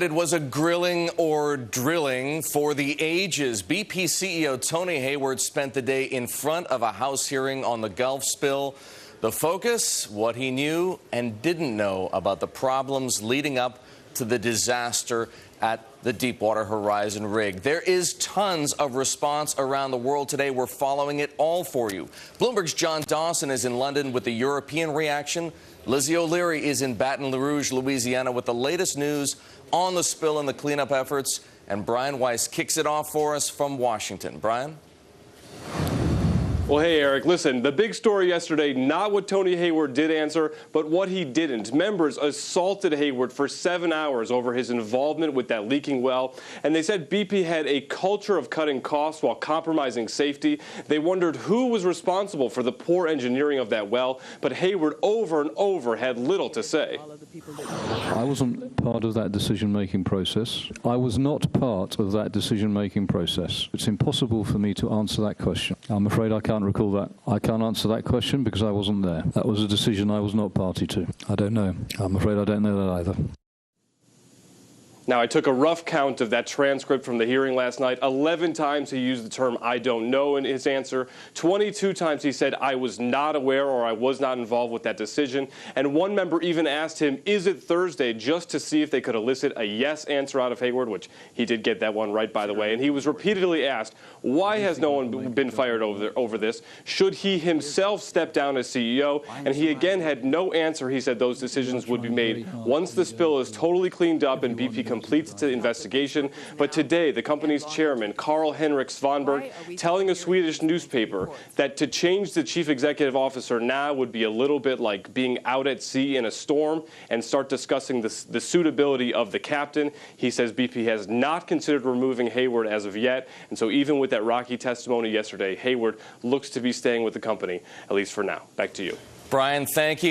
It was a grilling or drilling for the ages. BP CEO Tony Hayward spent the day in front of a House hearing on the Gulf spill. The focus, what he knew and didn't know about the problems leading up to the disaster at the Deepwater Horizon rig. There is tons of response around the world today. We're following it all for you. Bloomberg's John Dawson is in London with the European reaction. Lizzie O'Leary is in Baton Rouge, Louisiana, with the latest news on the spill and the cleanup efforts. And Brian Weiss kicks it off for us from Washington. Brian? Well, hey, Eric, listen, the big story yesterday, not what Tony Hayward did answer, but what he didn't. Members assaulted Hayward for 7 hours over his involvement with that leaking well, and they said BP had a culture of cutting costs while compromising safety. They wondered who was responsible for the poor engineering of that well, but Hayward over and over had little to say. I wasn't part of that decision-making process. I was not part of that decision-making process. It's impossible for me to answer that question. I'm afraid I can't recall that. I can't answer that question because I wasn't there. That was a decision I was not party to. I don't know. I'm afraid I don't know that either. Now, I took a rough count of that transcript from the hearing last night. 11 times he used the term "I don't know" in his answer. 22 times he said, "I was not aware" or "I was not involved with that decision." And one member even asked him, "Is it Thursday?" just to see if they could elicit a yes answer out of Hayward, which he did get that one right, by the way. And he was repeatedly asked, why has no one been fired over this? Should he himself step down as CEO? And he again had no answer. He said those decisions would be made once the spill is totally cleaned up and BP completes the investigation. But today, the company's chairman, Carl-Henrik Svanberg, telling a Swedish newspaper that to change the chief executive officer now would be a little bit like being out at sea in a storm and start discussing the suitability of the captain. He says BP has not considered removing Hayward as of yet. And so even with that rocky testimony yesterday, Hayward looks to be staying with the company, at least for now. Back to you. Brian, thank you.